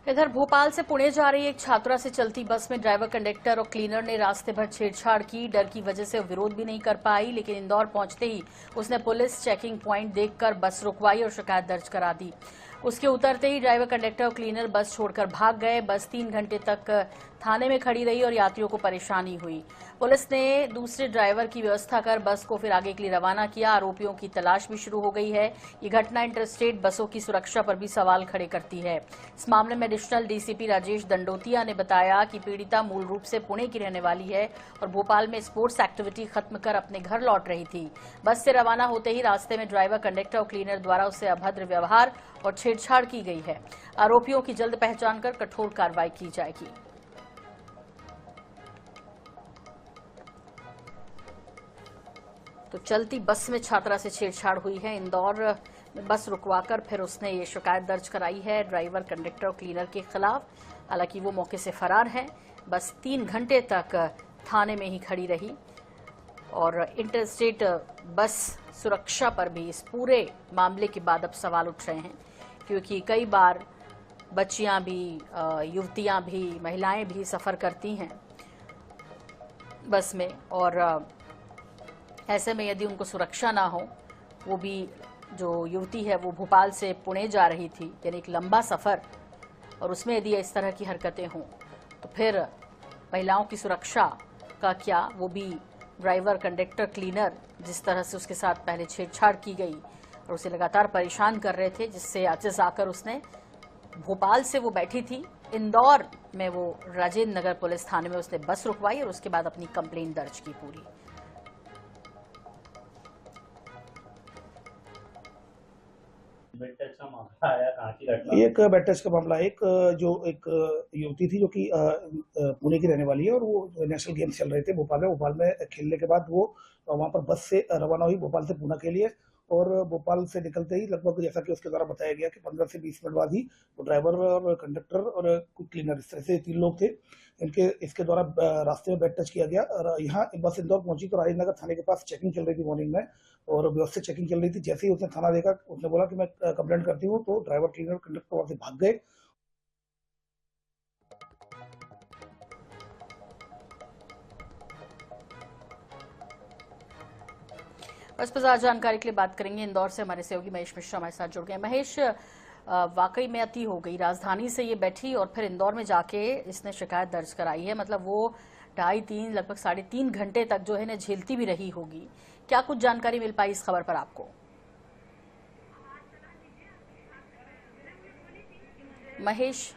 इधर भोपाल से पुणे जा रही एक छात्रा से चलती बस में ड्राइवर, कंडक्टर और क्लीनर ने रास्ते भर छेड़छाड़ की। डर की वजह से विरोध भी नहीं कर पाई, लेकिन इंदौर पहुंचते ही उसने पुलिस चेकिंग पॉइंट देखकर बस रुकवाई और शिकायत दर्ज करा दी। उसके उतरते ही ड्राइवर, कंडक्टर और क्लीनर बस छोड़कर भाग गए। बस 3 घंटे तक थाने में खड़ी रही और यात्रियों को परेशानी हुई। पुलिस ने दूसरे ड्राइवर की व्यवस्था कर बस को फिर आगे के लिए रवाना किया। आरोपियों की तलाश भी शुरू हो गई है। ये घटना इंटरस्टेट बसों की सुरक्षा पर भी सवाल खड़े करती है। इस मामले में एडिशनल डीसीपी राजेश दंडोतिया ने बताया कि पीड़िता मूल रूप से पुणे की रहने वाली है और भोपाल में स्पोर्ट्स एक्टिविटी खत्म कर अपने घर लौट रही थी। बस से रवाना होते ही रास्ते में ड्राइवर, कंडक्टर और क्लीनर द्वारा उससे अभद्र व्यवहार और छेड़छाड़ की गई है। आरोपियों की जल्द पहचान कर कठोर कार्रवाई की जाएगी। तो चलती बस में छात्रा से छेड़छाड़ हुई है। इंदौर में बस रुकवाकर फिर उसने ये शिकायत दर्ज कराई है ड्राइवर, कंडक्टर और क्लीनर के खिलाफ। हालांकि वो मौके से फरार हैं। बस 3 घंटे तक थाने में ही खड़ी रही और इंटरस्टेट बस सुरक्षा पर भी इस पूरे मामले के बाद अब सवाल उठ रहे हैं, क्योंकि कई बार बच्चियां भी, युवतियां भी, महिलाएं भी सफर करती हैं बस में, और ऐसे में यदि उनको सुरक्षा ना हो, वो भी जो युवती है वो भोपाल से पुणे जा रही थी, यानी एक लंबा सफर, और उसमें यदि इस तरह की हरकतें हों तो फिर महिलाओं की सुरक्षा का क्या। वो भी ड्राइवर, कंडक्टर, क्लीनर, जिस तरह से उसके साथ पहले छेड़छाड़ की गई और उसे लगातार परेशान कर रहे थे, जिससे आजिज आकर उसने, भोपाल से वो बैठी थी, इंदौर में वो राजेंद्र नगर पुलिस थाने में उसने बस रुकवाई और उसके बाद अपनी कंप्लेंट दर्ज की पूरी। बेड टच का मामला आया, कहाँ की घटना? एक बेड टच का मामला है। एक युवती थी जो कि पुणे की रहने वाली है और वो नेशनल गेम्स चल रहे थे भोपाल में खेलने के बाद वो वहां पर बस से रवाना हुई भोपाल से पुणे के लिए। और भोपाल से निकलते ही लगभग, जैसा कि उसके द्वारा बताया गया, कि 15 से 20 मिनट बाद ही वो ड्राइवर और कंडक्टर और क्लीनर, इस तरह से 3 लोग थे, इसके द्वारा रास्ते में बेड टच किया गया। और यहाँ बस इंदौर पहुंची तो राजेंद्र नगर थाने के पास चेकिंग चल रही थी मॉर्निंग में, और व्यवस्थित चेकिंग चल रही थी। जैसे ही उसने थाना देखा, उसने बोला कि मैं कंप्लेंट करती हूँ, तो ड्राइवर, क्लीनर, कंडक्टर वहां से भाग गए। बस पर ज्यादा जानकारी के लिए बात करेंगे। इंदौर से हमारे सहयोगी महेश मिश्रा हमारे साथ जुड़ गए। महेश, वाकई में अति हो गई, राजधानी से ये बैठी और फिर इंदौर में जाके इसने शिकायत दर्ज कराई है। मतलब वो 2.5-3, लगभग 3.5 घंटे तक जो है ना झेलती भी रही होगी। क्या कुछ जानकारी मिल पाई इस खबर पर आपको? महेश,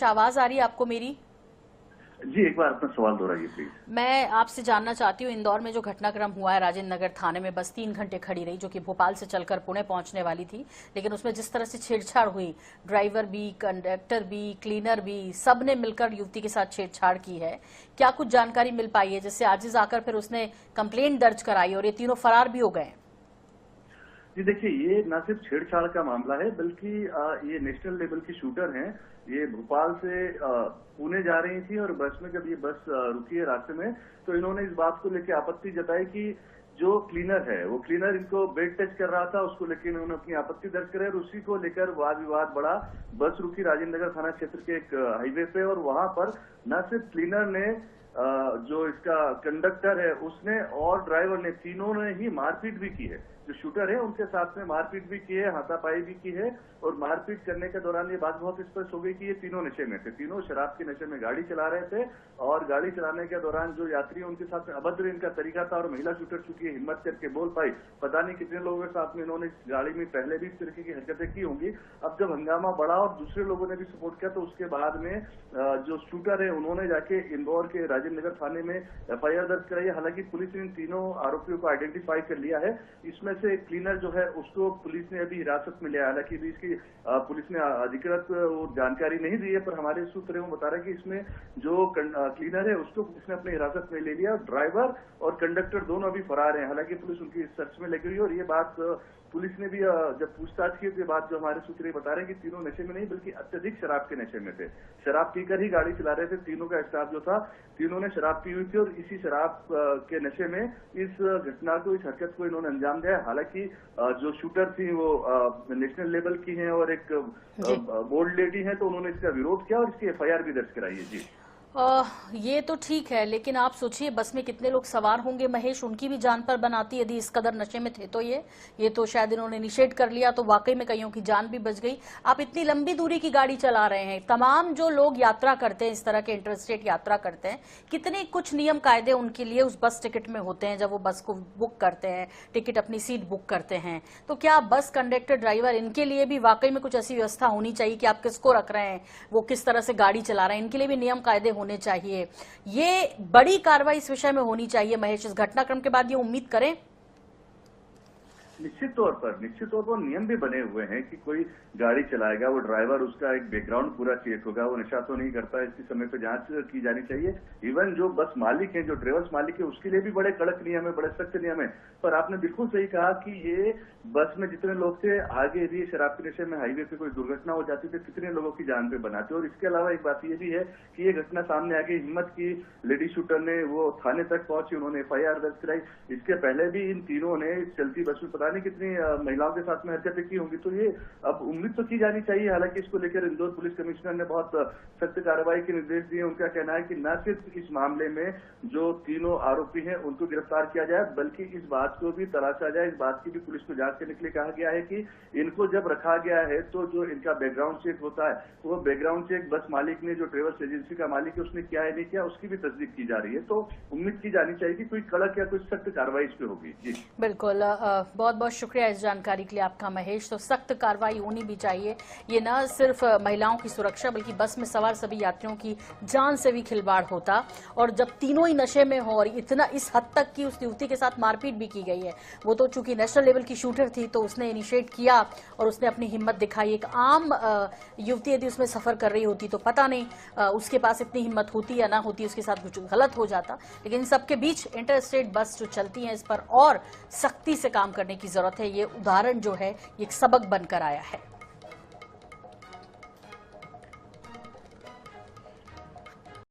आवाज आ रही है आपको मेरी? जी, एक बार अपना सवाल दोहराइए प्लीज। मैं आपसे जानना चाहती हूँ, इंदौर में जो घटनाक्रम हुआ है, राजेंद्र नगर थाने में बस 3 घंटे खड़ी रही, जो कि भोपाल से चलकर पुणे पहुंचने वाली थी, लेकिन उसमें जिस तरह से छेड़छाड़ हुई, ड्राइवर भी, कंडक्टर भी, क्लीनर भी, सब ने मिलकर युवती के साथ छेड़छाड़ की है। क्या कुछ जानकारी मिल पाई है, जिससे आजिज आकर फिर उसने कंप्लेंट दर्ज कराई और ये तीनों फरार भी हो गए? जी देखिए, ये न सिर्फ छेड़छाड़ का मामला है, बल्कि ये नेशनल लेवल की शूटर हैं। ये भोपाल से पुणे जा रही थी और बस में जब ये बस रुकी है रास्ते में, तो इन्होंने इस बात को लेकर आपत्ति जताई कि जो क्लीनर है, वो क्लीनर इनको बेड टच कर रहा था, उसको लेकर इन्होंने अपनी आपत्ति दर्ज कराई और उसी को लेकर वाद विवाद बढ़ा। बस रुकी राजेंद्र नगर थाना क्षेत्र के एक हाईवे पे, और वहां पर न सिर्फ क्लीनर ने, जो इसका कंडक्टर है उसने और ड्राइवर ने, तीनों ने ही मारपीट भी की है। जो शूटर है उनके साथ में मारपीट भी की है, हाथापाई भी की है, और मारपीट करने के दौरान ये बात बहुत स्पष्ट हो गई कि ये तीनों नशे में थे, तीनों शराब के नशे में गाड़ी चला रहे थे। और गाड़ी चलाने के दौरान जो यात्री उनके साथ में अभद्र इनका तरीका था, और महिला शूटर चूंकि हिम्मत करके बोल पाई, पता नहीं कितने लोगों के साथ में इन्होंने गाड़ी में पहले भी इस तरीके की हरकतें की होंगी। अब जब हंगामा बढ़ा और दूसरे लोगों ने भी सपोर्ट किया, तो उसके बाद में जो शूटर है उन्होंने जाके इंदौर के राजेंद्र नगर थाने में FIR दर्ज कराई है। हालांकि पुलिस ने इन तीनों आरोपियों को आइडेंटिफाई कर लिया है। इसमें से क्लीनर जो है उसको पुलिस ने अभी हिरासत में लिया है। हालांकि अभी इसकी पुलिस ने अधिकृत जानकारी नहीं दी है, पर हमारे सूत्र वो बता रहे हैं कि इसमें जो क्लीनर है उसको पुलिस ने अपनी हिरासत में ले लिया। ड्राइवर और कंडक्टर दोनों अभी फरार हैं। हालांकि पुलिस उनकी सर्च में लगी हुई है और ये बात पुलिस ने भी जब पूछताछ की तो ये बात जो हमारे सूत्र बता रहे हैं कि तीनों नशे में नहीं बल्कि अत्यधिक शराब के नशे में थे। शराब पीकर ही गाड़ी चला रहे थे। तीनों का स्टाफ जो था, तीनों ने शराब पी हुई थी और इसी शराब के नशे में इस घटना को, इस हरकत को इन्होंने अंजाम दिया। हालांकि जो शूटर थी वो नेशनल लेवल की हैं और एक बोल्ड लेडी है, तो उन्होंने इसका विरोध किया और इसकी FIR भी दर्ज कराई है। जी ये तो ठीक है, लेकिन आप सोचिए बस में कितने लोग सवार होंगे महेश, उनकी भी जान पर बनाती यदि इस कदर नशे में थे तो ये तो शायद इन्होंने निषेध कर लिया तो वाकई में कईयों की जान भी बच गई। आप इतनी लंबी दूरी की गाड़ी चला रहे हैं, तमाम जो लोग यात्रा करते हैं, इस तरह के इंटरस्टेट यात्रा करते हैं, कितने कुछ नियम कायदे उनके लिए उस बस टिकट में होते हैं जब वो बस को बुक करते हैं, टिकट अपनी सीट बुक करते हैं। तो क्या बस कंडक्टर, ड्राइवर, इनके लिए भी वाकई में कुछ ऐसी व्यवस्था होनी चाहिए कि आप किसको रख रहे हैं, वो किस तरह से गाड़ी चला रहे हैं, इनके लिए भी नियम कायदे होने चाहिए। ये बड़ी कार्रवाई इस विषय में होनी चाहिए महेश, इस घटनाक्रम के बाद ये उम्मीद करें। निश्चित तौर पर नियम भी बने हुए हैं कि कोई गाड़ी चलाएगा, वो ड्राइवर, उसका एक बैकग्राउंड पूरा चेक होगा, वो नशा तो नहीं करता, इसकी समय पे जांच की जानी चाहिए। इवन जो बस मालिक हैं, जो ट्रेवल्स मालिक है, उसके लिए भी बड़े कड़क नियम है, बड़े सख्त नियम है। पर आपने बिल्कुल सही कहा कि ये बस में जितने लोग थे, आगे यदि शराब के नशे में हाईवे पे कोई दुर्घटना हो जाती तो कितने लोगों की जान पे बनाते। और इसके अलावा एक बात ये भी है कि ये घटना सामने आ गई, हिम्मत की लेडी शूटर ने वो थाने तक पहुंची, उन्होंने FIR दर्ज कराई। इसके पहले भी इन तीनों ने चलती बस में पता नहीं कितनी महिलाओं के साथ में हरकतें की होंगी। तो ये अब उम्मीद तो की जानी चाहिए। हालांकि इसको लेकर इंदौर पुलिस कमिश्नर ने बहुत सख्त कार्रवाई के निर्देश दिए। उनका कहना है कि न सिर्फ इस मामले में जो तीनों आरोपी हैं उनको गिरफ्तार किया जाए, बल्कि इस बात को भी तलाशा जाए, इस बात की भी पुलिस को जांच करने के लिए कहा गया है कि इनको जब रखा गया है तो जो इनका बैकग्राउंड चेक होता है, वो बैकग्राउंड चेक बस मालिक ने, जो ट्रेवल्स एजेंसी का मालिक है, उसने किया है नहीं किया, उसकी भी तस्दीक की जा रही है। तो उम्मीद की जानी चाहिए कि कोई कड़क या कोई सख्त कार्रवाई इस पे होगी। जी बिल्कुल, बहुत बहुत शुक्रिया इस जानकारी के लिए आपका महेश। तो सख्त कार्रवाई होनी भी चाहिए। ये न सिर्फ महिलाओं की सुरक्षा बल्कि बस में सवार सभी यात्रियों की जान से भी खिलवाड़ होता। और जब तीनों ही नशे में हो और इतना इस हद तक की उस युवती के साथ मारपीट भी की गई है, वो तो चूंकि नेशनल लेवल की शूटर थी तो उसने इनिशिएट किया और उसने अपनी हिम्मत दिखाई। एक आम युवती यदि उसमें सफर कर रही होती तो पता नहीं उसके पास इतनी हिम्मत होती या ना होती, उसके साथ कुछ गलत हो जाता। लेकिन इन सबके बीच इंटरस्टेट बस जो चलती है, इस पर और सख्ती से काम करने की जरूरत है। ये उदाहरण जो है, ये एक सबक बनकर आया है।